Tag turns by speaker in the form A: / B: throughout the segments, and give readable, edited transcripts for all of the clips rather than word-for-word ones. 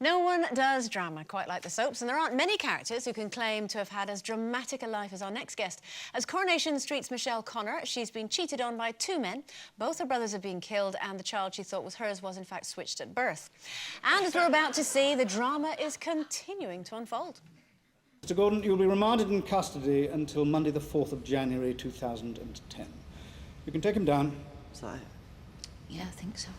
A: No one does drama quite like the soaps, and there aren't many characters who can claim to have had as dramatic a life as our next guest. As Coronation Street's Michelle Connor, she's been cheated on by two men. Both her brothers have been killed, and the child she thought was hers was in fact switched at birth. And as we're about to see, the drama is continuing to unfold.
B: Mr. Gordon, you'll be remanded in custody until Monday the 4th of January 2010. You can take him down.
C: Is that it?
D: Yeah, I think so.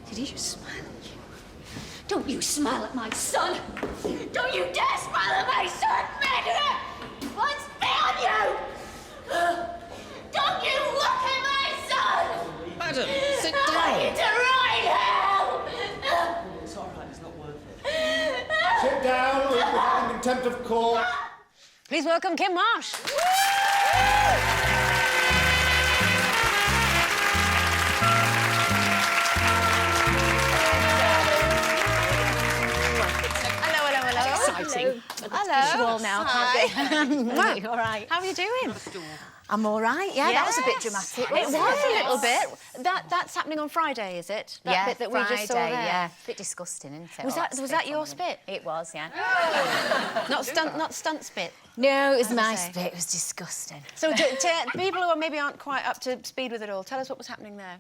D: Did he just smile at you? Don't you smile at my son! Don't you dare smile at my son, murderer! What's on you? Don't you look at my son!
C: Madam, sit
D: I
C: down!
D: want you to ride hell!
C: It's all right, it's not worth it.
B: Sit down or you'll be held in contempt of court.
A: Please welcome Kym-Marsh.
D: Exciting.
A: Hello.
D: You all now, can't you? All right.
A: How are you doing?
D: I'm all right. Yeah, that was a bit dramatic.
A: It was a little bit. That's happening on Friday, is it? That bit that we just saw there.
D: Yeah, a bit disgusting, isn't it?
A: Was that your spit?
D: It was, yeah.
A: Not stunt spit.
D: No, it was my spit. It was disgusting.
A: So, to people who maybe aren't quite up to speed with it all, tell us what was happening there.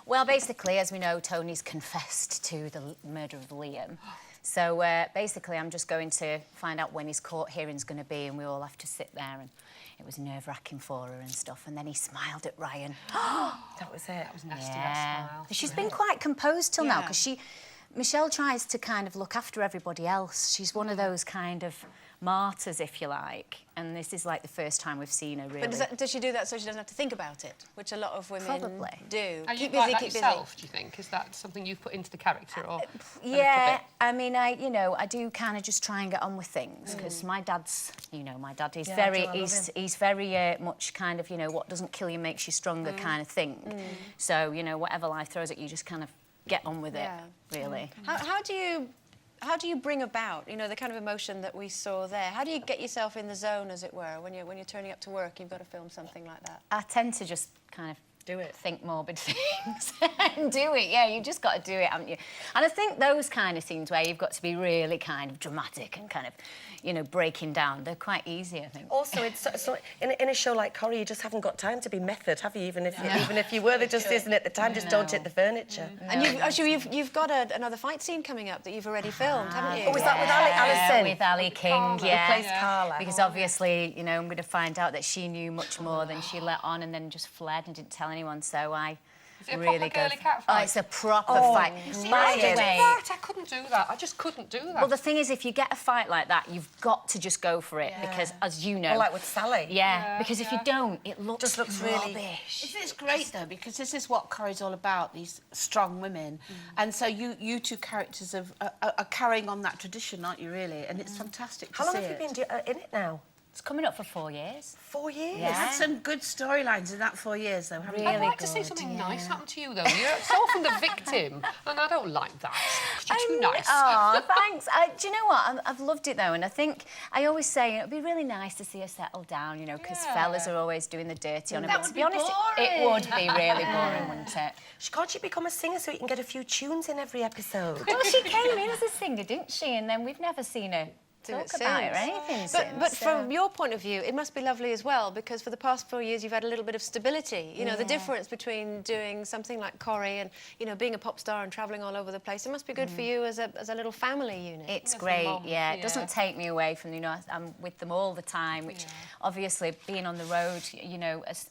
D: Well, basically, as we know, Tony's confessed to the murder of Liam. So, basically, I'm just going to find out when his court hearing's going to be, and we all have to sit there, and it was nerve-wracking for her and stuff, and then he smiled at Ryan.
C: That was it. That was nasty, that smile.
D: She's been quite composed till now, because Michelle tries to kind of look after everybody else. She's one of those kind of martyrs, if you like, and this is like the first time we've seen her really.
A: But does she do that so she doesn't have to think about it, which a lot of women do?
E: Are you
A: keep
E: like
A: busy,
E: that
A: keep
E: yourself,
A: busy.
E: do you think? Is that something you've put into the character, or...?
D: Yeah, I mean, I do kind of just try and get on with things, because my dad's, my dad is he's very much kind of, what doesn't kill you makes you stronger kind of thing. So, whatever life throws at you, just kind of get on with it, really.
A: How do you bring about, the kind of emotion that we saw there? How do you get yourself in the zone, as it were, when you're turning up to work, you've got to film something like that?
D: I tend to just kind of think morbid things and do it. Yeah, you just got to do it, haven't you? And I think those kind of scenes where you've got to be really kind of dramatic and kind of, breaking down, they're quite easy, I think.
C: Also, it's so in a show like Corrie, you just haven't got time to be method, have you? Even if you were, there just isn't at the time. Just don't hit the furniture.
A: And you've got another fight scene coming up that you've already filmed, haven't you?
C: Oh, was that with Alison?
D: With Ali King,
C: Who plays Carla.
D: Because obviously, I'm going to find out that she knew much more than she let on, and then just fled and didn't tell anyone. So I really
E: proper girly cat fight?
D: Oh, it's a proper fight.
E: By the way, I couldn't do that. I just couldn't do that.
D: Well, the thing is, if you get a fight like that, you've got to just go for it, because, as you know...
C: Or like with Sally.
D: Because if you don't, it looks really
F: rubbish. It's great, though, because this is what Corrie's all about, these strong women. And so you two characters are carrying on that tradition, aren't you, really? And it's fantastic to see.
C: How long have you been in it now?
D: It's coming up for 4 years.
C: 4 years?
F: You've had some good storylines in that 4 years, though, haven't you?
E: I'd like to see something nice happen to you, though. You're so often the victim, and I don't like that. You're too nice.
D: Oh, thanks. Do you know what? I've loved it, though, and I think I always say it'd be really nice to see her settle down, because fellas are always doing the dirty on her. But to be honest, it would be really boring, wouldn't it?
C: Can't she become a singer so you can get a few tunes in every episode?
D: Well, she came in as a singer, didn't she? And then we've never seen her talk about it or anything since.
A: But from your point of view, it must be lovely as well, because for the past 4 years you've had a little bit of stability. The difference between doing something like Corrie and, being a pop star and travelling all over the place, it must be good for you as a little family unit.
D: It's great, It doesn't take me away from, I'm with them all the time, which obviously being on the road,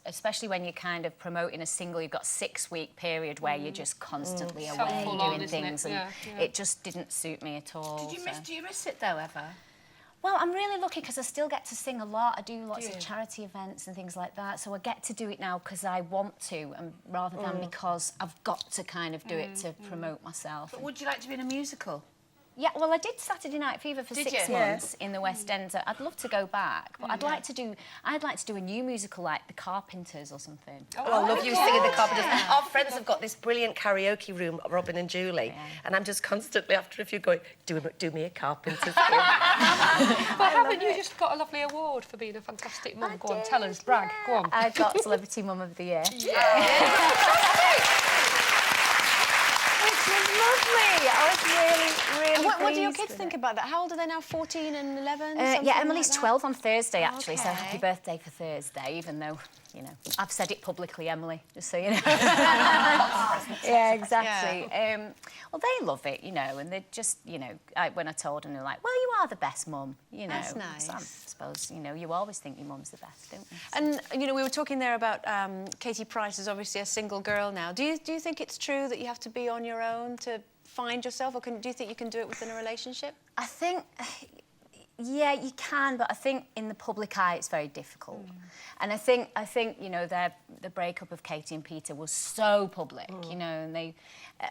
D: especially when you're kind of promoting a single, you've got a 6-week period where you're just constantly away doing things, and it just didn't suit me at all.
F: Do you miss it, though, ever?
D: Well, I'm really lucky because I still get to sing a lot. I do lots of charity events and things like that. So I get to do it now because I want to, and rather than because I've got to kind of do it to promote myself.
F: But would you like to be in a musical?
D: Yeah, well, I did Saturday Night Fever for 6 months in the West End. So I'd love to go back, but I'd like to do a new musical like The Carpenters or something.
C: Oh, I love you singing The Carpenters. Our friends have got this brilliant karaoke room, Robin and Julie, and I'm just constantly after a few going, do me a Carpenters.
E: But haven't you just got a lovely award for being a fantastic mum? Go on, tell us, brag, go on.
D: I got Celebrity Mum of the Year. which was lovely. I was really
A: What do your
D: pleased
A: kids
D: with
A: think
D: it.
A: about that? How old are they now? 14 and 11?
D: Yeah,
A: something
D: Emily's
A: like that?
D: 12 on Thursday, actually, so
A: Okay.
D: happy birthday for Thursday, even though, you know, I've said it publicly, Emily, just so you know. Yeah, exactly. Well, they love it, you know, and they just, you know, when I told them, they're like, well, you are the best mum, you know.
A: That's
D: So
A: nice.
D: I suppose, you know, you always think your mum's the best, don't you?
A: And, you know, we were talking there about Katie Price is obviously a single girl now. Do you think it's true that you have to be on your own to find yourself, or do you think you can do it within a relationship?
D: I think, yeah, you can, but I think in the public eye it's very difficult. And I think you know, the breakup of Katie and Peter was so public, you know,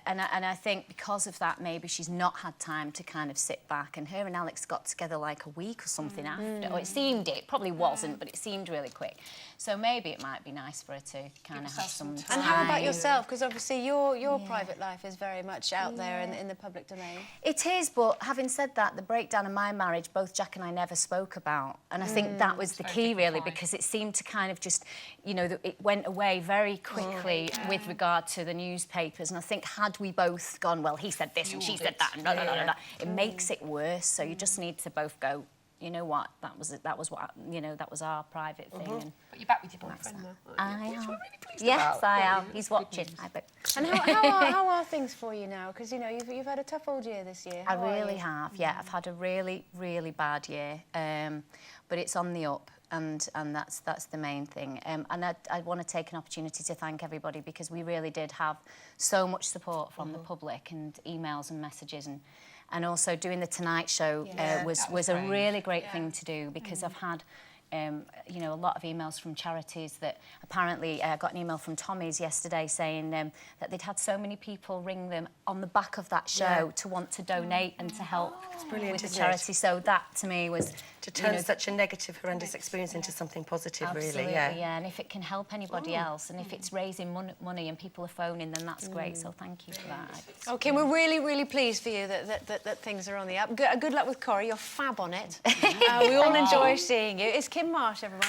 D: and I think because of that, maybe she's not had time to kind of sit back. And her and Alex got together like a week or something after. Or it seemed it probably wasn't, but it seemed really quick. So maybe it might be nice for her to kind of have some time.
A: And how about yourself? Because obviously your private life is very much out there in the public domain.
D: It is, but having said that, the breakdown of my marriage, both Jack and I never spoke about. And I think that was the key, really, because it seemed to kind of just, you know, it went away very quickly with regard to the newspapers. And I think had we both gone, well, he said this and she said that, and blah, blah, blah, blah, it makes it worse. So you just need to both go, you know what, that was what, you know, that was our private thing. And
E: But you're back with your boyfriend now, aren't you?
D: I
E: Which
D: am.
E: we're really pleased
D: Yes,
E: about.
D: I am. He's watching, I bet.
A: And how are things for you now? Because, you know, you've had a tough old year this year.
D: I
A: How are
D: really
A: you?
D: have, yeah. I've had a really, really bad year, but it's on the up, and that's the main thing. And I want to take an opportunity to thank everybody, because we really did have so much support from the public, and emails and messages, and also doing the Tonight Show was a really great thing to do, because I've had you know, a lot of emails from charities that apparently got an email from Tommy's yesterday saying that they'd had so many people ring them on the back of that show to want to donate and to help with the charity. So that, to me, was...
C: To turn such a negative, horrendous experience into something positive,
D: Absolutely,
C: really, yeah.
D: And if it can help anybody else, and if it's raising money and people are phoning, then that's great. So thank you for that.
A: Okay, we're really, really pleased for you that things are on the up. Good luck with Corrie. You're fab on it. We all enjoy seeing you. It's Kym-Marsh, everyone.